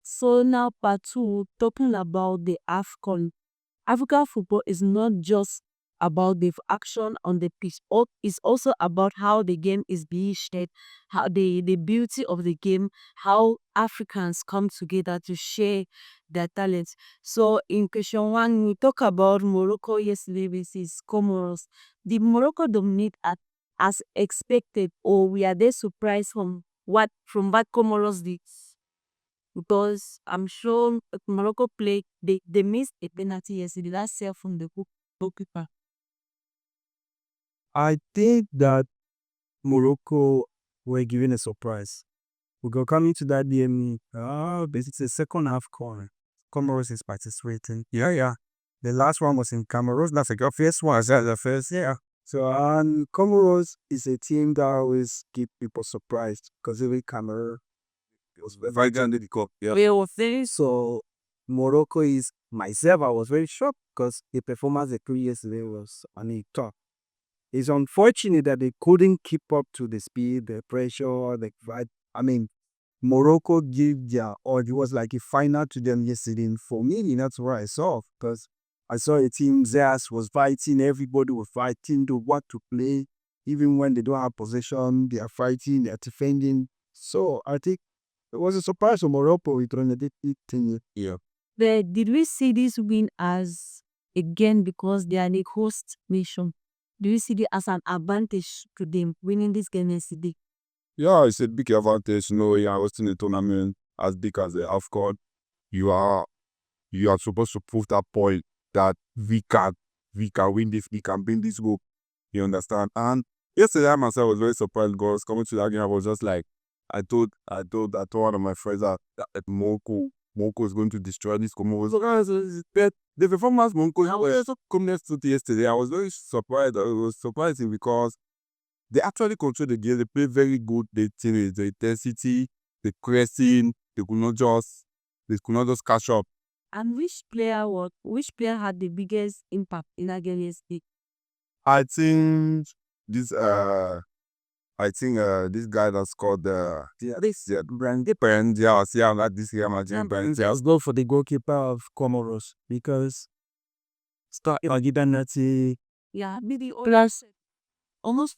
So now part two, talking about the Afcon. African football is not just about the action on the pitch. It's also about how the game is being shared, how the beauty of the game, how Africans come together to share their talents. So in question one, we talk about Morocco yesterday versus Comoros. Did Morocco dominate as expected, or we are they surprised from what Comoros did? Because I'm sure Morocco played, they missed a penalty yesterday. That's self from the goalkeeper. I think that Morocco were given a surprise. We go coming to that game. Basically, the second half corner. Comoros is participating. Yeah, yeah. The last one was in Comoros. That's the first one. That's the first. Yeah. So, and Comoros is a team that always keep people surprised because every Cameroon was very good in the cup. Yeah. We were very So, Morocco is myself. I was very shocked because the performance the 3 years ago was on a top. It's unfortunate that they couldn't keep up to the speed, the pressure, the fight. I mean, Morocco gave their or it was like a final to them yesterday. And for me, that's what I saw because I saw a team Zas was fighting, everybody was fighting to what to play. Even when they don't have possession, they are fighting, they are defending. So I think it was a surprise for Morocco with Renedit thing. Yeah. But did we see this win as again because they are the host nation? Do you see it as an advantage to them winning this game yesterday? Yeah, it's a big advantage. You are hosting a tournament as big as the Afcon. You are supposed to prove that point that we can win this, we can bring this group. You understand? And yesterday I myself was very surprised because coming to that game I was just like I told one of my friends that Morocco is going to destroy this Comoros. But the performance Morocco was so come next to yesterday. I was very surprised. It was surprising because they actually control the game. They play very good. They think the intensity, the pressing. They could not just catch up. And which player had the biggest impact in that game yesterday? I think this this guy that scored Brandy Brand, yeah, like this guy Martin Brand. Let's go for the goalkeeper of Comoros because start Dynasty. Yeah, be the others almost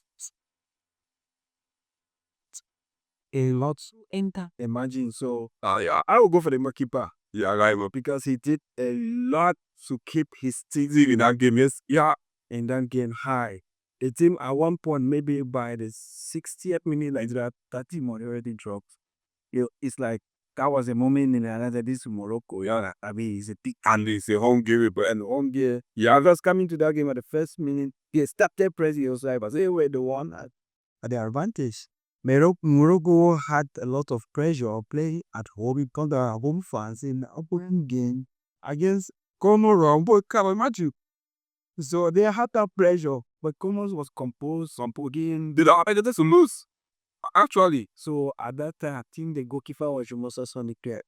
A lot to enter. imagine. So Yeah, I will go for the goalkeeper yeah, right. because he did a lot to keep his team In that game, yes, yeah, in that game high. The team at one point, maybe by the 60th minute, like that team already dropped. It's like that was a moment in another this Morocco. Yeah, I mean, it's a big and it's a home game, but and home gear. yeah, Just coming to that game at the first minute, they started pressing your side, but they were the one at their advantage. Morocco had a lot of pressure playing at home because they are home fans in the opening game against Comoros. But can you imagine? So they had that pressure, but Comoros was composed, some again. did I get to lose? Actually, So at that time, I think the goalkeeper was Jumosa Sonic there.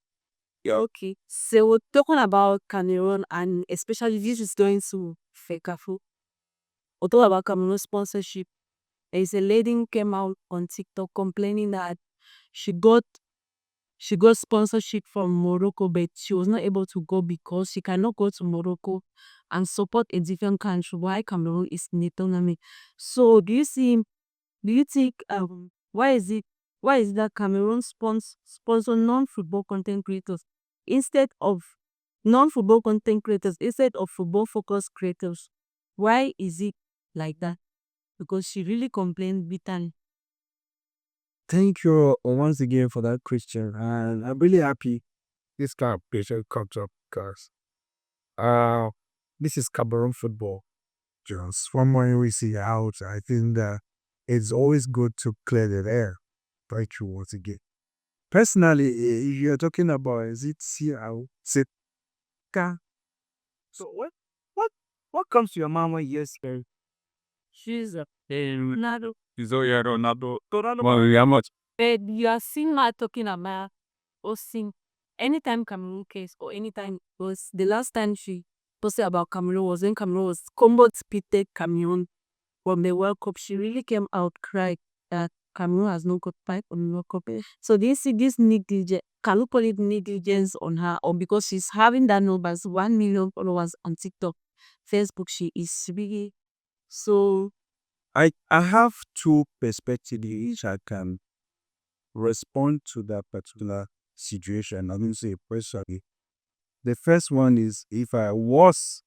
Yeah, okay. So we're talking about Cameroon and especially this is going to Fekafu. We'll talk about Cameroon sponsorship. There is a lady who came out on TikTok complaining that she got she got sponsorship from Morocco, but she was not able to go because she cannot go to Morocco and support a different country while Cameroon is in the tournament. So do you think why is that Cameroon sponsor non-football content creators instead of non-football content creators instead of football focused creators? Why is it like that? Because she really complained bitterly. Thank you once again for that question, and I'm really happy this kind of picture comes up because uh, this is Cameroon football. Just from when we see out, I think that it's always good to clear the air. Thank you once again. Personally, if you're talking about is it CL, Sika. So what comes to your mind when you hear She's a Ronaldo. it's all yeah, Ronaldo. Ronaldo? Well, how much? But you are seeing her talking about or seeing anytime Cameroon case or anytime was the last time she posted about Cameroon was when Cameroon was Combo defeated Cameroon from the World Cup. She really came out cried that Cameroon has not got pipe on the World Cup. So do you see this Nick DJ can look only negligence on her, or because she's having that numbers, 1 million followers on TikTok, Facebook, she is really so. I have two perspectives which I can respond to that particular situation. I mean, say personally. The first one is if I was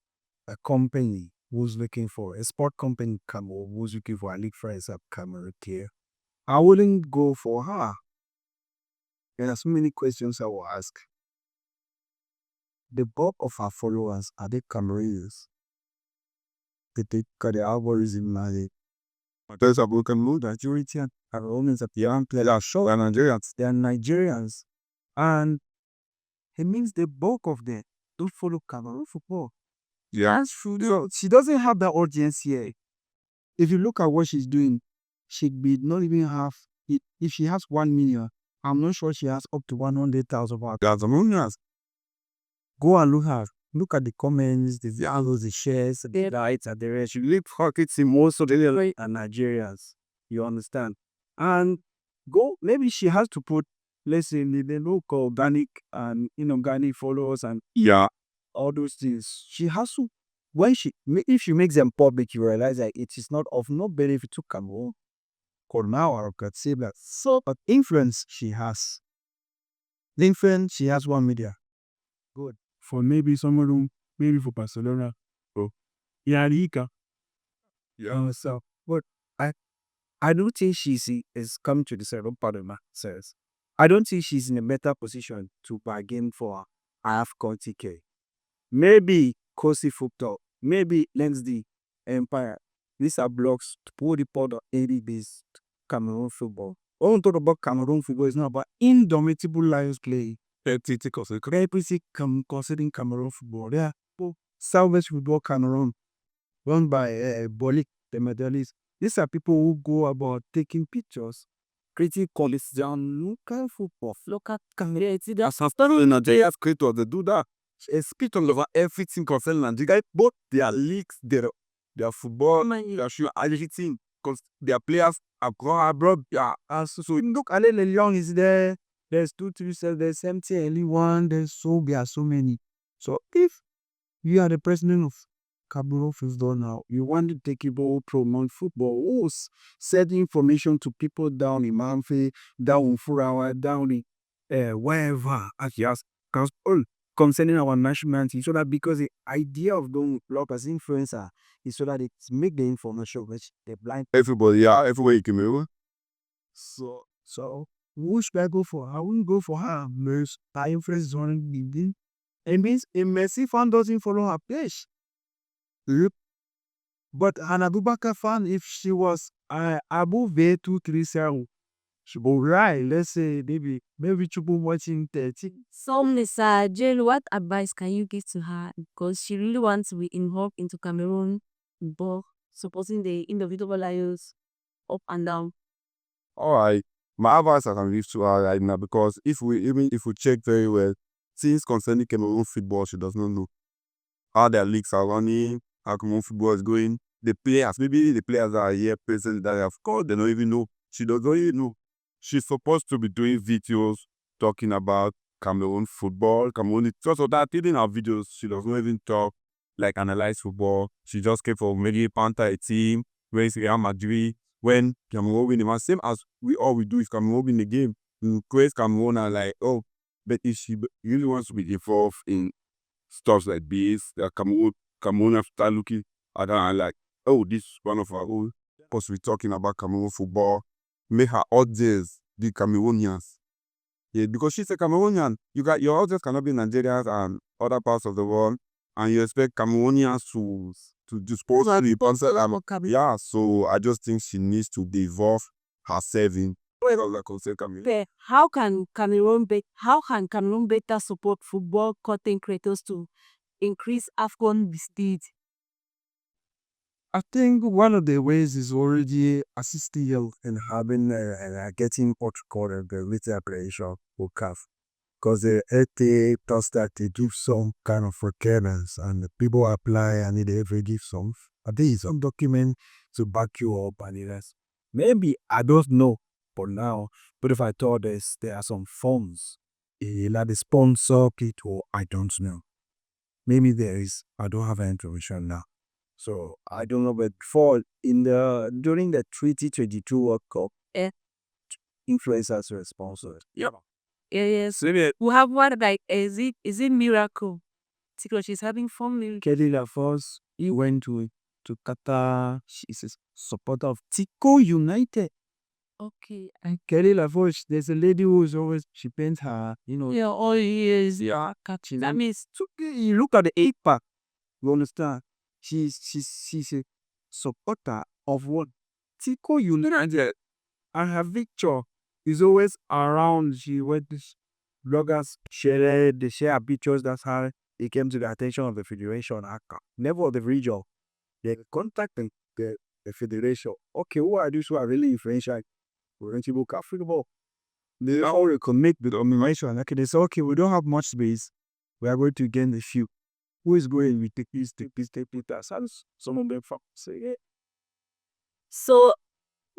a company who's looking for a sport company come or who's looking for a league friends up camera here, I wouldn't go for her. There are so many questions I will ask. The bulk of our followers are they Cameroonians? They algorithm married. There's a broken mood, majority are Cameroonians at the young players are short. They're Nigerians. They are Nigerians. And it means the bulk of them don't follow Cameroon football. Yeah, that's true. She doesn't have that audience here. If you look at what she's doing, she may not even have it. If she has 1 million, I'm not sure she has up to 100,000 Cameroonians. Go and look at her. Look at the comments, the videos, the shares, the likes, and the rest. You look pockets in most of the are Nigerians. You understand? And go, maybe she has to put, let's say, the local organic and inorganic followers and all those things. She has to, if she makes them public, you realize that it is not of no benefit to Cameroon. For now, I could say that. So, but influence she has. The influence she has 1 million. Good. For maybe someone, maybe for Barcelona. Oh, yeah, so, but I don't think is come to the second part of my says. I don't think she's in a better position to bargain for a Afcon ticket. Maybe Kosi Football, maybe Lensdy Empire. These are blocks to put the pot on 80 based Cameroon football. All I'm talking about Cameroon football is not about indomitable Lions play. Everything considering Cameroon football. Yeah, Southwest Football Cameroon, run by Bolik, the medalist. These are people who go about taking pictures, creating qualities down local football, local community. As a started in Nigeria, creators, they do that. A speech on over everything concerning Nigeria, both their leagues, their football, their shoe, everything, because their players are gone abroad. Yeah, so look, Ale Leon is there. There's 237, there's empty anyone, there are so many. So if you are the president of Cameroon Football now, you want to take people who promote football, who send information to people down in Manfi, down in Furawa, down in wherever, as you ask, concerning our nationality, so that because the idea of doing blog as influencer is so that it make the information which they blind everybody, everywhere you can move. So who should I go for? I wouldn't go for her. Most her influence is on LinkedIn. It means a Messi fan doesn't follow her page. Yep. But an Abubakar fan, if she was above 237, she will right. Let's say maybe she will watching 30. So, Mr. Jill, what advice can you give to her? Because she really wants to be involved into Cameroon football, supporting the individual Lions up and down. All right. My advice I can give to her right now, because if we check very well, things concerning Cameroon football, she does not know how their leagues are running, how Cameroon football is going. The players, maybe the players that are here present that have called, they don't even know. She doesn't even know. She's supposed to be doing videos talking about Cameroon football, Cameroon. Because of that, in her videos, she doesn't even talk, like analyze football. She just came from maybe Panther a team, where it's Real Madrid, when Cameroon win the match. Same as all we do is Cameroon win the game. We praise Cameroon and like, oh, but if she really wants to be involved in stuff like this, Cameroon have to start looking at her and like, oh, this is one of our own. Possibly talking about Cameroon football. Make her audience be Cameroonians. Yeah, because she's a Cameroonian. Your audience cannot be Nigerians and other parts of the world, and you expect Cameroonians to dispose to the concept. Yeah, so I just think she needs to devolve herself in. How can Cameroon better support football content creators to increase Afcon speed? I think one of the ways is already assisting you in having getting what you call the retail operation for CAF. Because the LTA does that they give some kind of requirements and the people apply and they every give some. I think some document to back you up and the rest. Maybe I don't know for now, but if I thought there are some forms the sponsor P2, I don't know. Maybe there is. I don't have any information now. So I don't know, but before during the 2022 World Cup, Yeah. influencers were sponsored. Yeah. Yes. We have one like is it Miracle? Because she's having fun with Kelly LaForce, he went to Qatar. She's a supporter of Tico United. okay. And Kelly LaForce, there's a lady who's always, she paints her, Yeah, all years. yeah, catching. That means So you look at the eight pack, you understand? She's a supporter of what? Tico United. And her picture is always around. She went this bloggers share it, they share her pictures. That's how it came to the attention of the federation. Never of the region. They contacted the federation. Okay, who are these who are really influential? We're going to book football. They all recommend the domination. Okay, they say, okay, we don't have much space. We are going to gain a few. Who is going? We take this, take this, take this. Some of them say, yeah. so.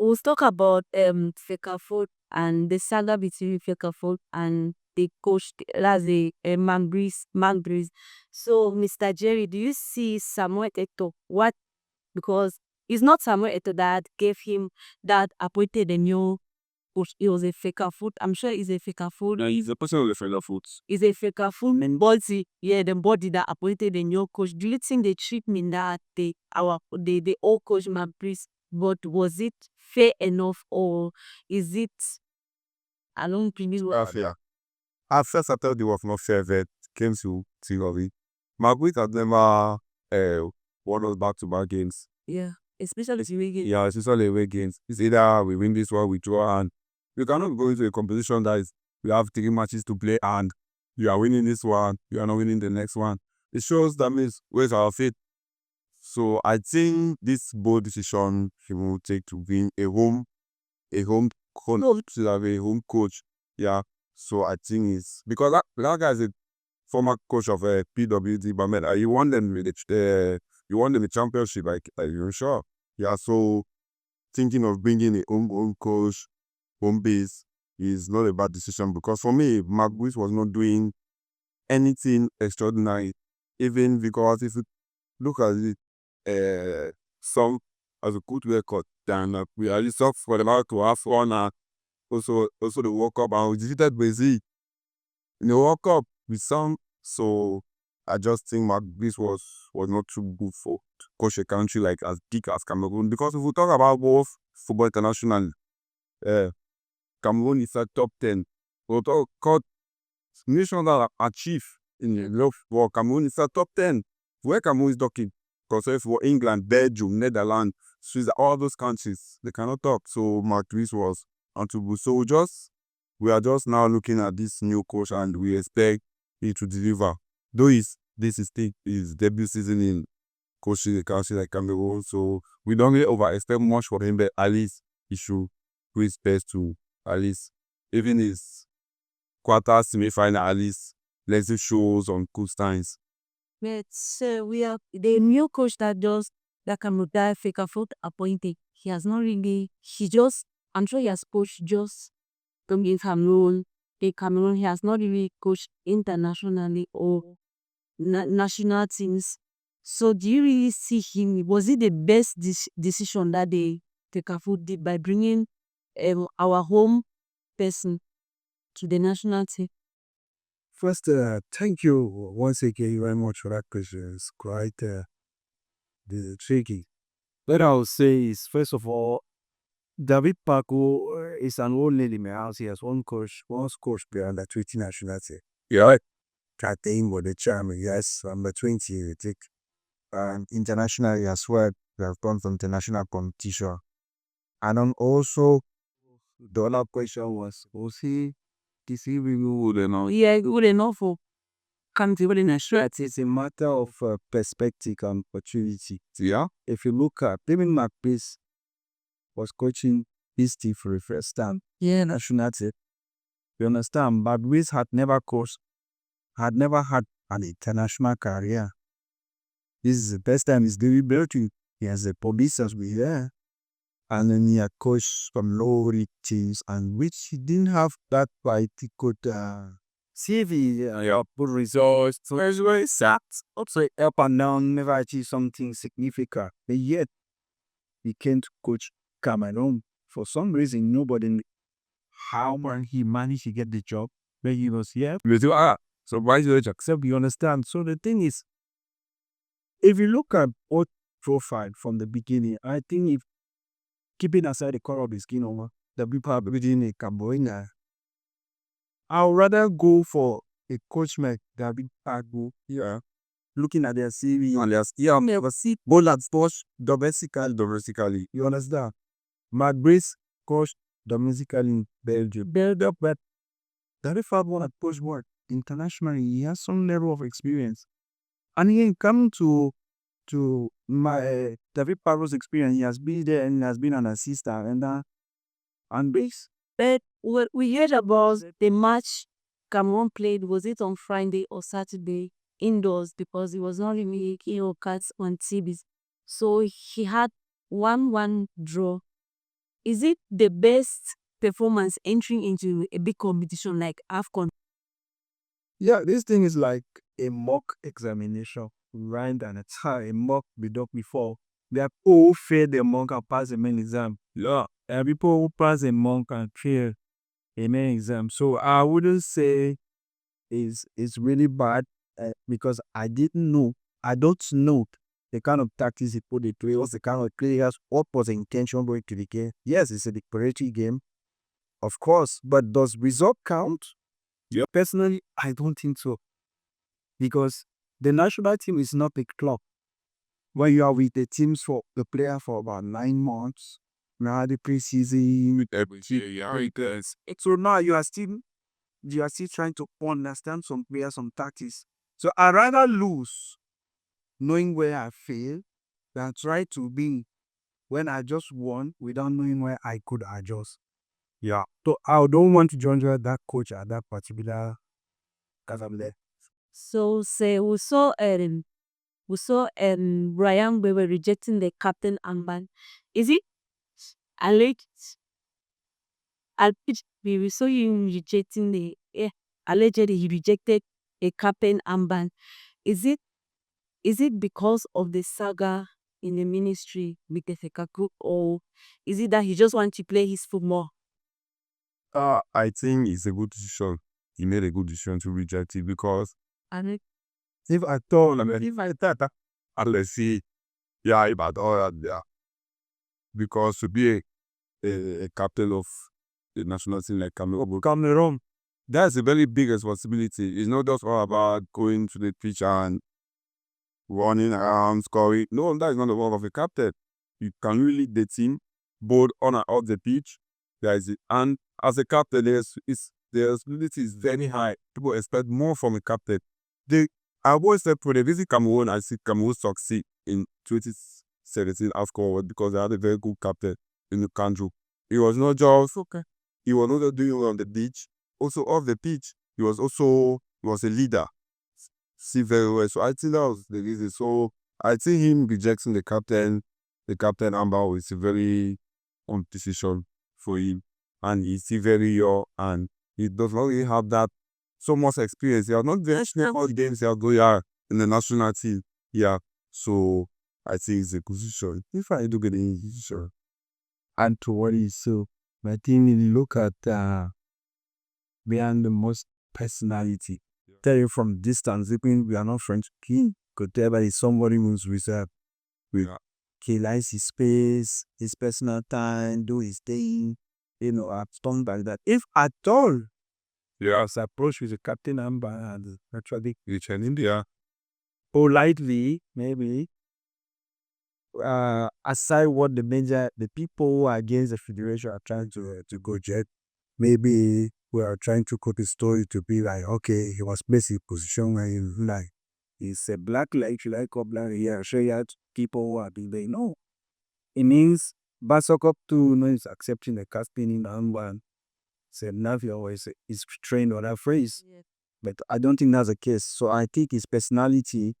We'll talk about Fekafold and the saga between Fekafold and the coach. That's the Man Breeze. So, Mr. Jerry, do you see Samuel Eto'o? What? Because it's not Samuel Eto'o that gave him that appointed a new coach. It was a Fekafold. I'm sure it's a Fekafold. No, he's a person with a friend of foot. It's a Fekafold body. Yeah, the body that appointed a new coach. Do you think they treat me that the old coach Man Breeze? But was it fair enough, or is it along previous? Fair. At first, I thought it was not fair, but came to think of it. Magritte had never won us back-to-back games. Yeah, especially the way Yeah, especially away games. It's either we win this one, we draw, and you cannot go into a competition that is, we have 3 matches to play, and you are winning this one, you are not winning the next one. It shows that means where's our faith. So I think this bold decision he will take to win a home coach, to have a home coach. Yeah. So I think it's because that guy is a former coach of PWD Bamed. He won them with he won them the championship, like you're sure. Yeah. So thinking of bringing a home coach, home base is not a bad decision, because for me, Magritte was not doing anything extraordinary. Even because if you look at it, some as a good record, then we are just up for the to Afcon, and also the World Cup, and we defeated Brazil in the World Cup with some. So I just think Magritte was not too good for to coach a country like as big as Cameroon, because if we talk about both football international, Cameroon is a top 10. We talk about nations that achieve in the love for Cameroon is a top 10. Where Cameroon is talking, because if for England, Belgium, Netherlands, Switzerland, all those countries, they cannot talk. So Magritte was untouchable. So we are just now looking at this new coach, and we expect it to deliver. Though this is his debut season in coaching a country like Cameroon, so we don't really over expect much for him, but at least he should do his best to at least even his quarter semi-final, at least let's see shows on good times. But we have the new coach that Kamuda Fekafold appointed. He has not really. I'm sure he has coached just in Cameroon. In Cameroon, he has not really coached internationally or national teams. So do you really see him? Was it the best decision that the Fekafold did by bringing our home person to the national team? First, thank you once again very much for that question. It's quite tricky. What I would say is, first of all, David Paco is an old lady in my house. He has once coached behind the 20 national team. Yeah. Captain with the chairman, yes, under 20, we take internationally as well. We have gone from international competition. And then also, the other question was he Good enough. Yeah, good enough for country with national team. it's a matter of perspective and opportunity. Yeah. If you look at David McPeace was coaching his team for the first time. Yeah, National team. You understand? But Wiz had never had an international career. This is the first time he's giving birth to. He has a police as we hear. And then he had coached some low league teams, and which he didn't have that particular CV, good results, very sacked, also up and down, never achieve something significant. But yet, he can't coach Cameroon. For some reason, nobody knew how he managed to get the job. But he was here. We do, so why do you accept? You understand? So the thing is, if you look at both profile from the beginning, I think if keeping aside the color of the skin over the people are within a Cameroon, I would rather go for a coach like David Agbo. Yeah. Looking at their CV and their skill, never see both at coach domestically. You understand? Madrid's coach domestically in Belgium. Belgium, but David Agbo had coached work internationally. He has some level of experience. And again, coming to my David Agbo's experience, he has been there and he has been an assistant and base. But we heard about the match Cameroon played. Was it on Friday or Saturday indoors? Because he was not really making cuts on TVs. So he had 1-1 draw. Is it the best performance entering into a big competition like Afcon? Yeah, this thing is like a mock examination, right? And it's a mock we done before. There are people who fail the mock and pass the main exam. Yeah, there are people who pass the mock and fail a main exam. So I wouldn't say it's really bad because I don't know the kind of tactics he put into it, what's the kind of players, what was the intention going to the game. Yes, it's a declaratory game, of course, but does result count? Yeah. Personally, I don't think so. Because the national team is not a club. When you are with the teams for the player for about 9 months, now the preseason with everything, yeah. So now you are still trying to understand some players, some tactics. So I rather lose knowing where I failed than try to be when I just won without knowing where I could adjust. Yeah. So I don't want to join that coach at that particular Casamble. So say we saw Brian we were rejecting the captain armband. Is it alleged? We saw him rejecting allegedly he rejected a captain armband. Is it because of the saga in the ministry with the Fekaku, or is it that he just wants to play his football? I think it's a good decision. He made a good decision to reject it because And if I thought, if I thought, let's see, yeah, about all that, yeah. Because to be a captain of the national team like Cameroon, that's a very big responsibility. It's not just all about going to the pitch and running around, scoring. No, that is not the work of a captain. You can really lead the team both on and off the pitch. And as a captain, the responsibility is very high. People expect more from a captain. I always said when they visit Cameroon, I see Cameroon succeed in 2017 Afcon because they had a very good captain in the country. He was not just he was not just doing it on the pitch, also off the pitch. He was a leader. See very well. So I think that was the reason. So I think him rejecting the captain Amber was a very decision for him. And he's still very young and he does not really have that so much experience. He has not the all the games he has going in the national team. Yeah. So I think it's a good decision. If I do get any decision. And to what is so, I think when you look at behind the most personality. Tell you from distance, even we are not French king, could tell that is somebody who's reserved. He likes his space, his personal time, do his thing, stuff like that. If at all, was approached with the captain and actually It's in India. politely, maybe, aside what the people who are against the federation are trying to go jet, maybe we are trying to cut the story to be like, okay, he was placed in a position where he's a black light, like a black here, show you people who are being there. No, it means Basokop too is accepting the casting in Amban. Said Navia always is trained on that phrase. Yes. But I don't think that's the case. So I think his personality,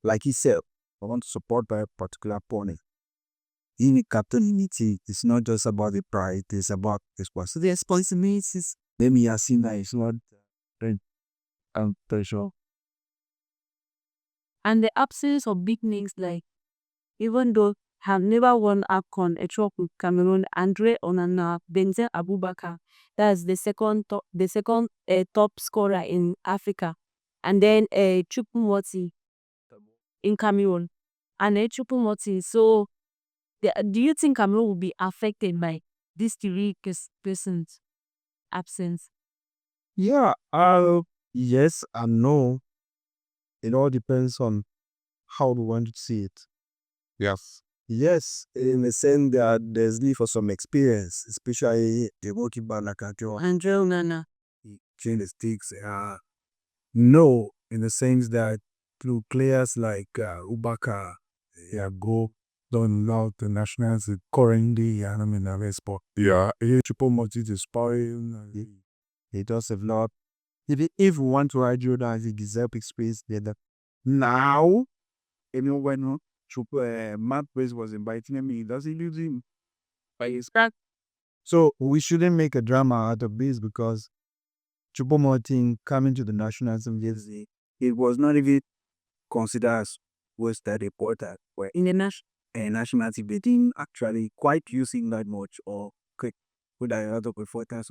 like he said, I want to support by a particular opponent. In captainity, it's not just about the pride, it's about the responsibilities. Maybe I seen that it's not I'm pretty sure. And the absence of big names like, even though have never won Afcon, a trophy with Cameroon, Andre Onana, Benzen Abubakar, that's the second top scorer in Africa, and then Chupumoti in Cameroon, and Chupumoti. So, do you think Cameroon will be affected by these three persons' absence? Yeah, yes and no. It all depends on how we want to see it. Yes. Yes, in the sense that there's need for some experience, especially the goalkeeper like Andre Onana. change the sticks. No, in the sense that through players like Ubaka, go done out the nationals currently and in the sport. Yeah. Triple multi is spoiling. He does have not. If we want to argue that he deserves experience, then now, when Matt Brace was inviting him, he doesn't use him by his crack. So we shouldn't make a drama out of this because Choupo-Moting coming to the national team yesterday, it was not even considered as was that important. Where In the national team, they didn't actually quite using that much or quick with a lot of importance.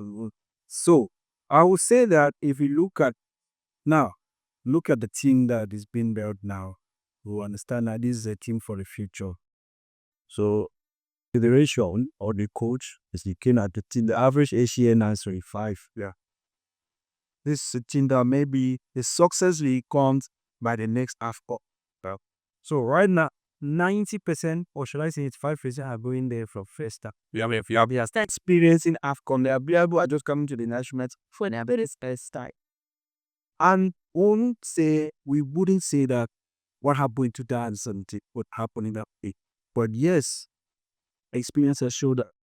So I would say that if you look at now, look at the team that is being built now, we understand that this is a team for the future. So the ratio or the coach is looking at the team, the average ACN is 35. Yeah. This is a team that maybe the success rate comes by the next Afcon. Yeah. So right now, 90%, or should I say 85% are going there from first time. If you have start experiencing Afcon, they are able to just coming to the national team for their very first time. And we wouldn't say that what happened in 2017 would happen in that way. But yes, experience has showed that